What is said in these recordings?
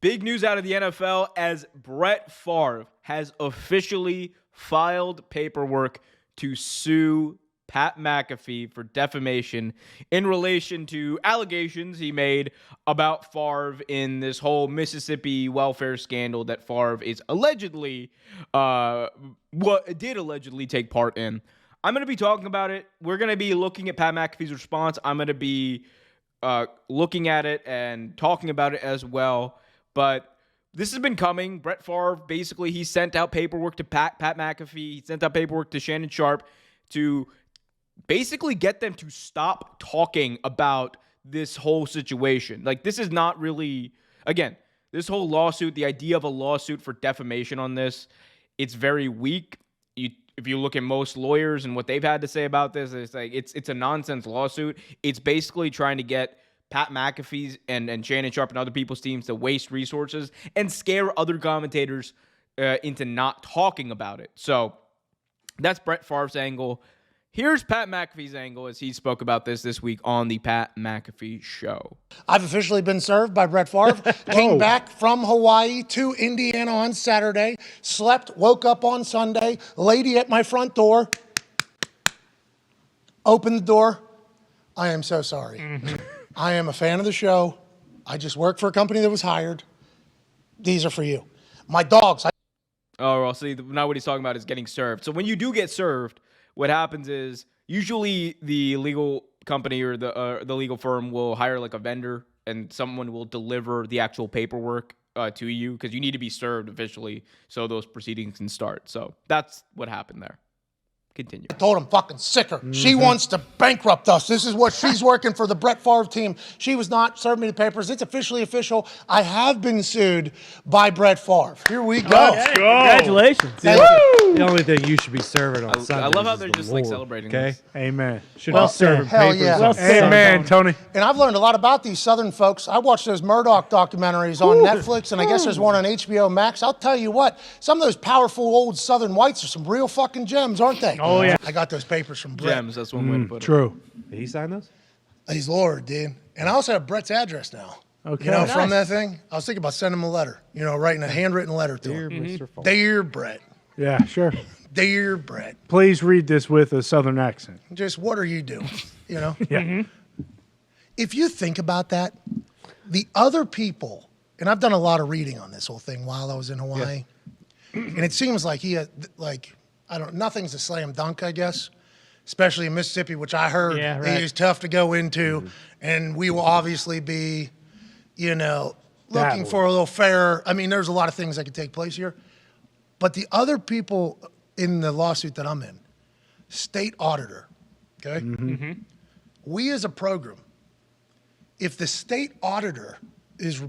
Big news out of the NFL as Brett Farve has officially filed paperwork to sue Pat McAfee for defamation in relation to allegations he made about Farve in this whole Mississippi welfare scandal that Farve is allegedly, did allegedly take part in. I'm going to be talking about it. We're going to be looking at Pat McAfee's response. I'm going to be looking at it and talking about it as well. But this has been coming. Brett Favre, basically, he sent out paperwork to Pat McAfee. He sent out paperwork to Shannon Sharpe to basically get them to stop talking about this whole situation. Like, this is not really, again, this whole lawsuit, the idea of a lawsuit for defamation on this, it's very weak. If you look at most lawyers and what they've had to say about this, it's like it's a nonsense lawsuit. It's basically trying to get Pat McAfee's and Shannon Sharpe and other people's teams to waste resources and scare other commentators into not talking about it. So that's Brett Favre's angle. Here's Pat McAfee's angle as he spoke about this week on the Pat McAfee Show. I've officially been served by Brett Favre. Came back from Hawaii to Indiana on Saturday. Slept, woke up on Sunday. Lady at my front door. Opened the door. I am so sorry. I am a fan of the show. I just work for a company that was hired. These are for you. My dogs. Oh, well, see, now what he's talking about is getting served. So when you do get served, what happens is usually the legal company or the legal firm will hire like a vendor and someone will deliver the actual paperwork to you because you need to be served officially so those proceedings can start. So that's what happened there. Continue. I told him fucking sick her. She wants to bankrupt us. This is what she's working for the Brett Favre team. She was not serving me the papers. It's officially official. I have been sued by Brett Favre. Here we go. Let's go. Congratulations. The only thing you should be serving on Sunday. I love how they're just like celebrating this. Amen. Should Well be serving hell papers. yeah. Well said, Amen, Tony. And I've learned a lot about these Southern folks. I watched those Murdoch documentaries on Netflix, and I guess there's one on HBO Max. I'll tell you what, some of those powerful old Southern whites are some real fucking gems, aren't they? Oh, yeah. I got those papers from Brett. Gems, that's one way to put it. True. Did he sign those? He's Lord, dude. And I also have Brett's address now. Okay. You know, from that thing, I was thinking about sending him a letter. You know, writing a handwritten letter to Dear him. Mr. Falk. Dear Brett. Yeah, sure. Dear Brett. Please read this with a Southern accent. Just what are you doing? You know? Yeah. If you think about that, the other people, and I've done a lot of reading on this whole thing while I was in Hawaii, and it seems like he had, like, nothing's a slam dunk, I guess, especially in Mississippi, which I heard is tough to go into, and we will obviously be, you know, looking for a little fair. I mean, there's a lot of things that could take place here. But the other people in the lawsuit that I'm in, state auditor, okay? We as a program, if the state auditor is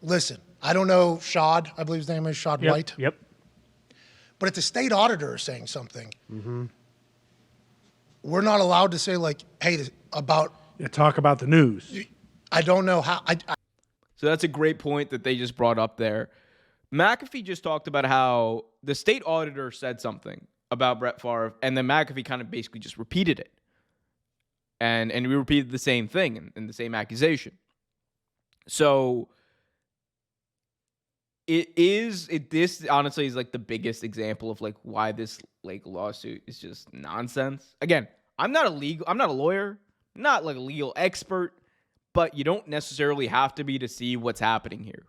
listen, I don't know Shad, I believe his name is Shad White. Yep. But if the state auditor is saying something, we're not allowed to say like, hey, about. Yeah, talk about the news. I don't know how. So that's a great point that they just brought up there. McAfee just talked about how the state auditor said something about Brett Favre, and then McAfee kind of basically just repeated it. And we repeated the same thing and the same accusation. So this honestly is like the biggest example of like why this like lawsuit is just nonsense. Again, I'm not a lawyer, not like a legal expert, but you don't necessarily have to be to see what's happening here.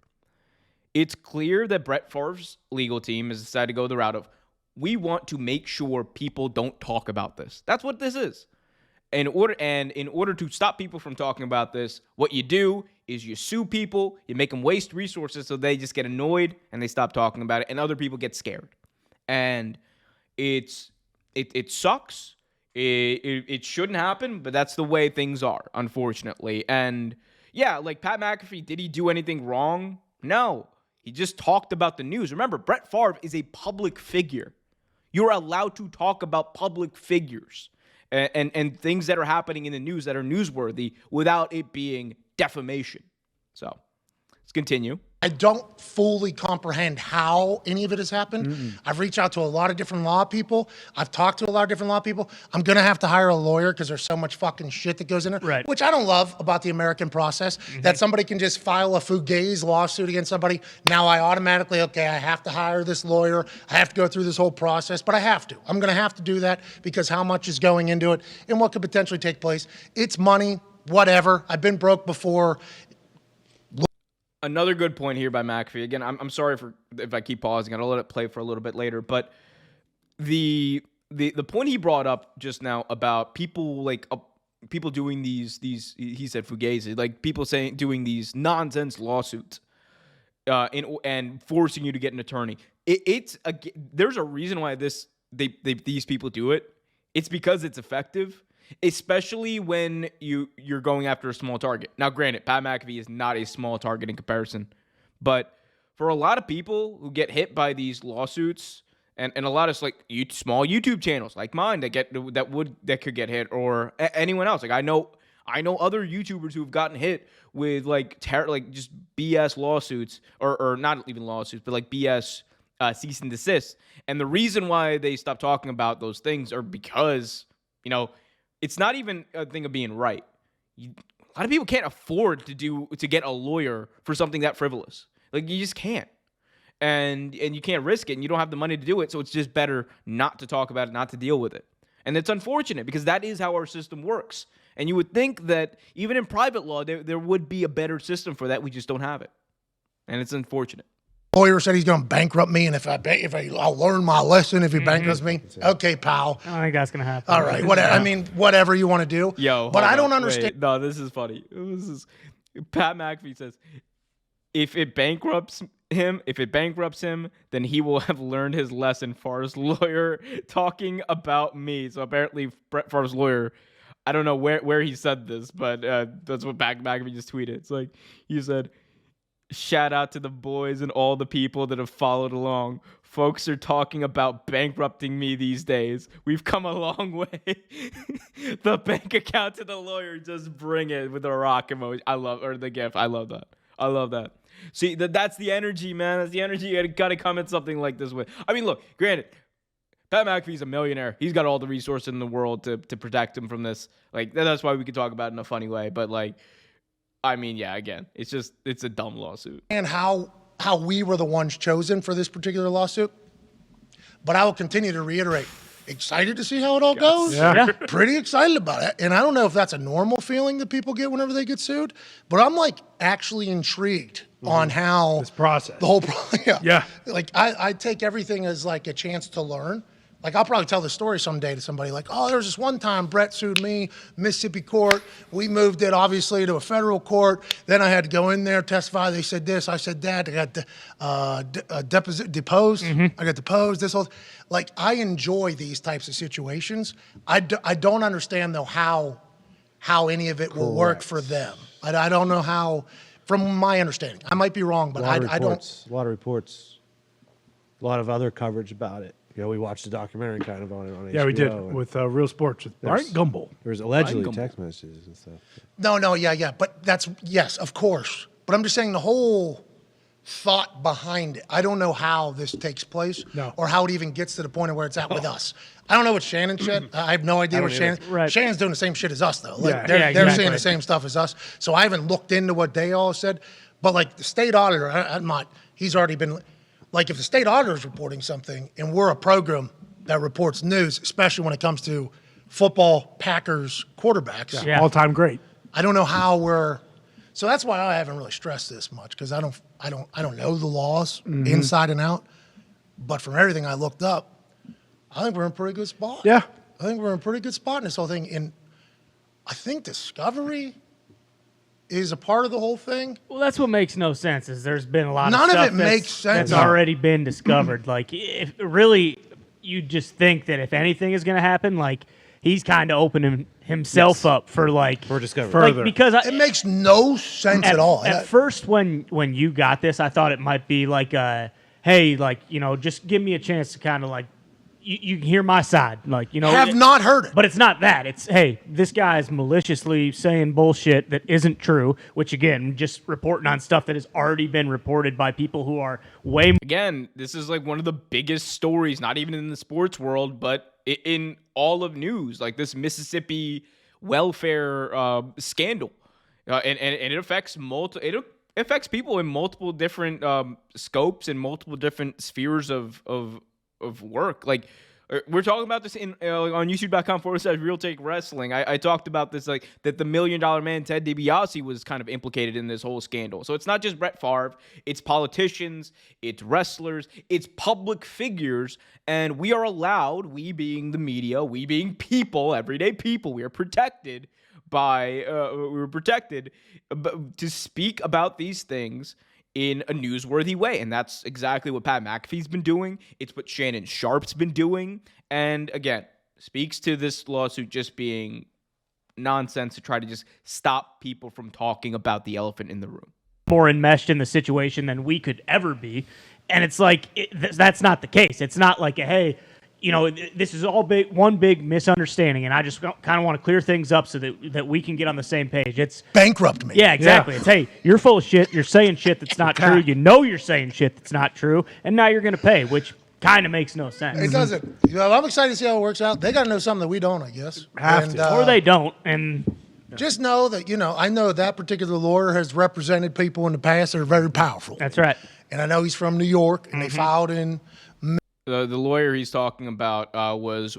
It's clear that Brett Favre's legal team has decided to go the route of, we want to make sure people don't talk about this. That's what this is. In order to stop people from talking about this, what you do is you sue people, you make them waste resources so they just get annoyed and they stop talking about it, and other people get scared. And it sucks. It shouldn't happen, but that's the way things are, unfortunately. And yeah, like Pat McAfee, did he do anything wrong? No. He just talked about the news. Remember, Brett Favre is a public figure. You're allowed to talk about public figures and things that are happening in the news that are newsworthy without it being defamation. So let's continue. I don't fully comprehend how any of it has happened. I've reached out to a lot of different law people. I've talked to a lot of different law people. I'm going to have to hire a lawyer because there's so much fucking shit that goes in it, Right. which I don't love about the American process, that somebody can just file a fugazi lawsuit against somebody. Now I automatically, okay, I have to hire this lawyer. I have to go through this whole process, but I have to. I'm going to have to do that because how much is going into it and what could potentially take place. It's money, whatever. I've been broke before. Another good point here by McAfee. Again, I'm sorry for if I keep pausing. I'll let it play for a little bit later. But the point he brought up just now about people people doing these he said fugazi, like people doing these nonsense lawsuits, and forcing you to get an attorney. There's a reason why these people do it. It's because it's effective. Especially when you're going after a small target. Now, granted, Pat McAfee is not a small target in comparison, but for a lot of people who get hit by these lawsuits, and a lot of small YouTube channels like mine that could get hit, or anyone else. Like I know other YouTubers who've gotten hit with just BS lawsuits, or not even lawsuits, but like BS cease and desist. And the reason why they stop talking about those things are because it's not even a thing of being right. A lot of people can't afford to get a lawyer for something that frivolous. Like you just can't, and you can't risk it, and you don't have the money to do it. So it's just better not to talk about it, not to deal with it. And it's unfortunate because that is how our system works. And you would think that even in private law, there would be a better system for that. We just don't have it, and it's unfortunate. Lawyer said he's going to bankrupt me, and I'll learn my lesson if he bankrupts me. Okay, pal. I don't think that's gonna happen. All right, whatever. I mean, whatever you want to do. But I don't understand. Wait, no, this is funny. Pat McAfee says, if it bankrupts him, then he will have learned his lesson. Farve's lawyer talking about me. So apparently, Brett Favre's lawyer. I don't know where he said this, but that's what McAfee just tweeted. It's like he said, shout out to the boys and all the people that have followed along. Folks are talking about bankrupting me these days. We've come a long way. The bank account to the lawyer, just bring it with a rock emoji. Or the GIF. I love that. See, that's the energy, man. That's the energy you gotta come at something like this with. I mean, look, granted, Pat McAfee's a millionaire. He's got all the resources in the world to protect him from this. Like, that's why we can talk about it in a funny way. But I mean, yeah, again, it's a dumb lawsuit. And how we were the ones chosen for this particular lawsuit. But I will continue to reiterate, excited to see how it all goes. Yeah. Pretty excited about it. And I don't know if that's a normal feeling that people get whenever they get sued, but I'm actually intrigued on how This process. the whole process. Yeah. I take everything as a chance to learn. I'll probably tell the story someday to somebody there was this one time Brett sued me, Mississippi court. We moved it, obviously, to a federal court. Then I had to go in there, testify. They said this, I said that. I got deposed. I got deposed. This whole, I enjoy these types of situations. I don't understand, though, how any of it will work for them. I don't know how, from my understanding. I might be wrong, but I don't. A lot of reports, a lot of other coverage about it. We watched a documentary kind of on it on HBO. Yeah, we did with Real Sports with Brian Gumbel. There was allegedly text messages and stuff. No, yeah. But yes, of course. But I'm just saying the whole thought behind it. I don't know how this takes place or how it even gets to the point of where it's at with us. I don't know what Shannon said. I have no idea what Shannon. Right. Shannon's doing the same shit as us, though. They're They're saying the same stuff as us. So I haven't looked into what they all said. But the state auditor, I'm not. He's already been. If the state auditor is reporting something and we're a program that reports news, especially when it comes to football, Packers, quarterbacks, All-time great. I don't know how we're. So that's why I haven't really stressed this much because I don't know the laws inside and out. But from everything I looked up, I think we're in a pretty good spot. Yeah. I think we're in a pretty good spot in this whole thing. And I think Discovery is a part of the whole thing. Well, that's what makes no sense. Is there's been a lot None of of stuff it makes sense. that's already been discovered. If really, you just think that if anything is going to happen, he's kind of opening himself up for discovery. Further. Because It makes no sense at all. At first, when you got this, I thought it might be hey, just give me a chance to kind of you can hear my side, like, you know. Have not heard it. But it's not that. It's, hey, this guy's maliciously saying bullshit that isn't true, which, again, just reporting on stuff that has already been reported by people who are way more. Again, this is like one of the biggest stories, not even in the sports world, but in all of news, like this Mississippi welfare scandal. And it affects affects people in multiple different scopes and multiple different spheres of work. Like, we're talking about this in on youtube.com/Real Take Wrestling. I talked about this, like, that the $1 Million Man Ted DiBiase was kind of implicated in this whole scandal. So it's not just Brett Favre, it's politicians, it's wrestlers, it's public figures, and we are allowed, we being the media, we being people, everyday people, we are protected to speak about these things in a newsworthy way. And that's exactly what Pat McAfee's been doing. It's what Shannon Sharp's been doing. And again, speaks to this lawsuit just being nonsense to try to just stop people from talking about the elephant in the room. More enmeshed in the situation than we could ever be. And it's like, that's not the case. It's not like, hey, you know, this is all one big misunderstanding, and I just kind of want to clear things up so that we can get on the same page. It's bankrupt me. Yeah, exactly. Yeah. It's, hey, you're full of shit. You're saying shit that's not true. You know you're saying shit that's not true, and now you're going to pay, which kind of makes no sense. It doesn't. You know, I'm excited to see how it works out. They got to know something that we don't, I guess. Or they don't, and just know that, you know, I know that particular lawyer has represented people in the past that are very powerful. That's right. And I know he's from New York, and they filed in. The lawyer he's talking about was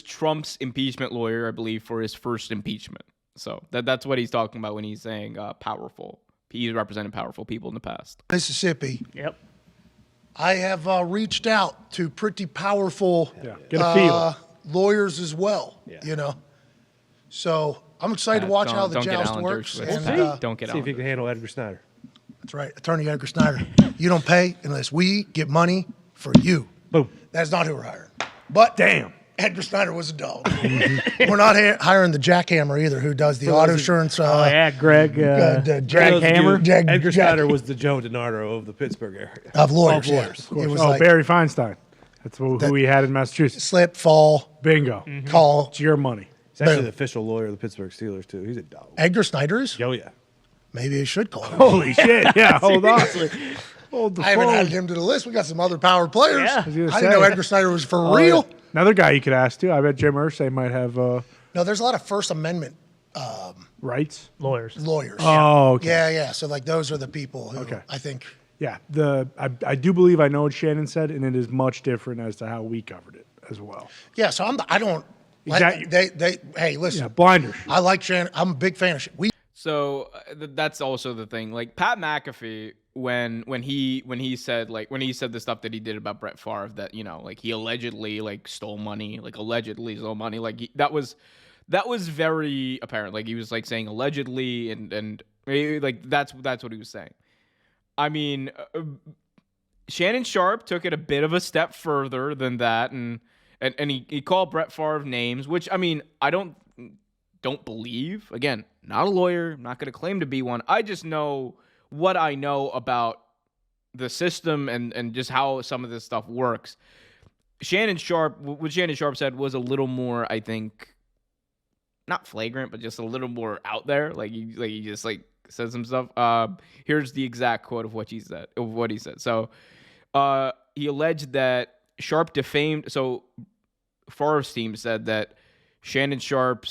Trump's impeachment lawyer, I believe, for his first impeachment. So that's what he's talking about when he's saying powerful. He's represented powerful people in the past. Mississippi. Yep. I have reached out to pretty powerful Get a feel. Lawyers as well. Yeah. You know, so I'm excited to watch how the joust works. And don't get see if you can handle Edgar Snyder. That's right, Attorney Edgar Snyder. You don't pay unless we get money for you. Boom. That's not who we're hiring. But damn, Edgar Snyder was a dog. We're not hiring the jackhammer either, who does the auto insurance. Greg Hammer. Edgar Snyder was the Joe DiNardo of the Pittsburgh area. Of lawyers. Of course. It was like, Barry Feinstein. That's who he had in Massachusetts. Slip, fall. Bingo. Call. It's your money. He's actually the official lawyer of the Pittsburgh Steelers, too. He's a dog. Edgar Snyder is? Oh, yeah. Maybe he should call him. Holy shit. Yeah, hold on. Hold the I haven't phone. added him to the list. We got some other power players. Yeah. I didn't know Edgar Snyder was for real. Yeah. Another guy you could ask, too. I bet Jim Irsay might have... No, there's a lot of First Amendment rights? Lawyers. Oh, okay. Yeah. So, like, those are the people who I think... Yeah, I do believe I know what Shannon said, and it is much different as to how we covered it as well. Yeah, so I don't... Exactly. Hey, listen. Yeah, blinders. I like Shannon. I'm a big fan of Shannon. So that's also the thing. Like, Pat McAfee, when he said the stuff that he did about Brett Favre, that, you know, like, he allegedly stole money, like that was very apparent. Like, he was like saying allegedly, and like that's what he was saying. I mean, Shannon Sharp took it a bit of a step further than that, and he called Brett Favre names, which, I mean, I don't believe. Again, not a lawyer, I'm not going to claim to be one. I just know what I know about the system and just how some of this stuff works. What Shannon Sharp said was a little more, I think, not flagrant, but just a little more out there. Like he just said some stuff. Here's the exact quote of what he said. So he alleged that Sharp defamed. So Favre's team said that Shannon Sharp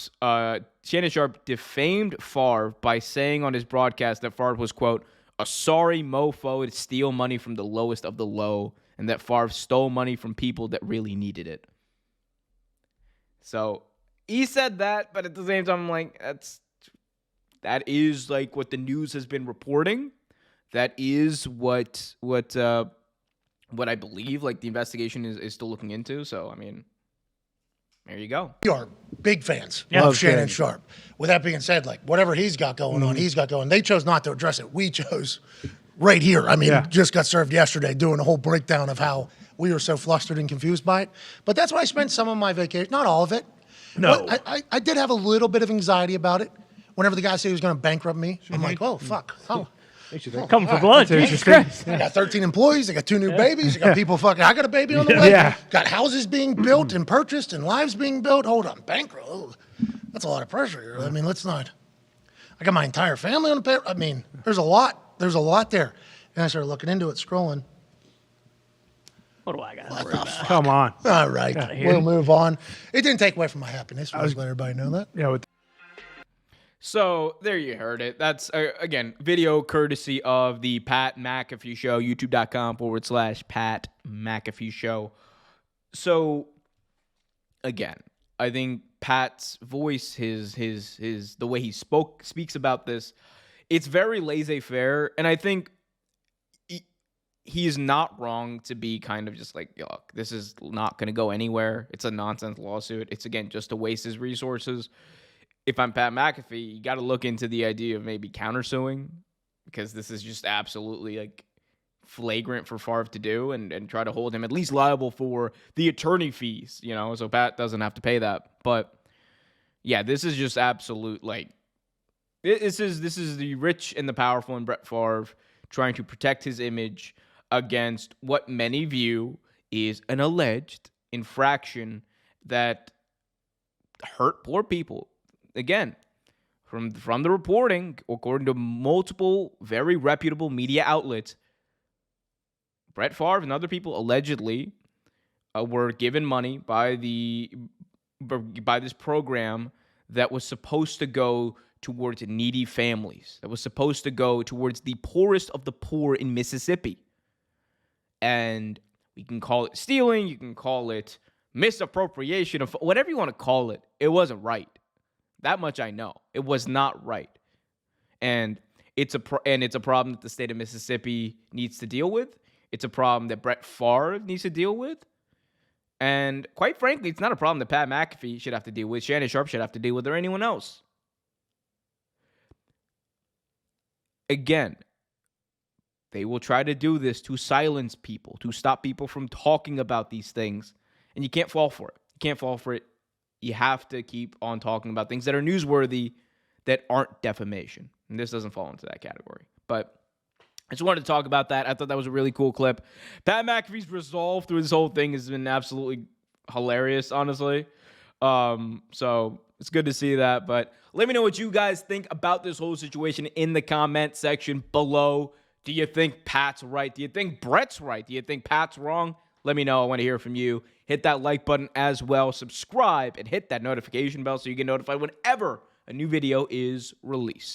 defamed Favre by saying on his broadcast that Favre was, quote, a sorry mofo to steal money from the lowest of the low, and that Favre stole money from people that really needed it. So he said that, but at the same time, I'm like, that is like what the news has been reporting. That is what I believe, like, the investigation is still looking into. So, I mean, there you go. We are big fans of Shannon Sharp. With that being said, like, whatever he's got going on, he's got going. They chose not to address it. We chose right here. I mean, just got served yesterday doing a whole breakdown of how we were so flustered and confused by it. But that's why I spent some of my vacation, not all of it. No. But I did have a little bit of anxiety about it. Whenever the guy said he was going to bankrupt me, I'm like, oh, fuck. Oh. Coming for blood, That's Jesus interesting. Christ. I got 13 employees. I got 2 new babies. I got people fucking. I got a baby on the way. Yeah. Got houses being built and purchased and lives being built. Hold on, bankroll. Oh, that's a lot of pressure here. I mean, let's not. I got my entire family on the payroll. I mean, there's a lot. There's a lot there. And I started looking into it, scrolling. What do I got? What the fuck? Come on. All right, here. we'll move on. It didn't take away from my happiness. I was let everybody know that. Yeah, with So there you heard it. That's, again, video courtesy of the Pat McAfee Show, youtube.com/Pat McAfee Show. So, again, I think Pat's voice, his the way he speaks about this, it's very laissez-faire, and I think he is not wrong to be kind of just like, look, this is not going to go anywhere. It's a nonsense lawsuit. It's, again, just to waste his resources. If I'm Pat McAfee, you got to look into the idea of maybe countersuing, because this is just absolutely like flagrant for Farve to do, and try to hold him at least liable for the attorney fees, so Pat doesn't have to pay that. But yeah, this is just absolute, like, this is the rich and the powerful and Brett Favre trying to protect his image against what many view is an alleged infraction that hurt poor people. Again, from the reporting, according to multiple very reputable media outlets, Brett Favre and other people allegedly were given money by this program that was supposed to go towards needy families, that was supposed to go towards the poorest of the poor in Mississippi. And we can call it stealing, you can call it misappropriation, of whatever you want to call it. It wasn't right. That much I know. It was not right. And it's a problem that the state of Mississippi needs to deal with. It's a problem that Brett Favre needs to deal with. And quite frankly, it's not a problem that Pat McAfee should have to deal with, Shannon Sharpe should have to deal with, or anyone else. Again, they will try to do this to silence people, to stop people from talking about these things. And you can't fall for it. You can't fall for it. You have to keep on talking about things that are newsworthy, that aren't defamation. And this doesn't fall into that category. But I just wanted to talk about that. I thought that was a really cool clip. Pat McAfee's resolve through this whole thing has been absolutely hilarious, honestly. So it's good to see that. But let me know what you guys think about this whole situation in the comment section below. Do you think Pat's right? Do you think Brett's right? Do you think Pat's wrong? Let me know. I want to hear from you. Hit that like button as well. Subscribe and hit that notification bell so you get notified whenever a new video is released.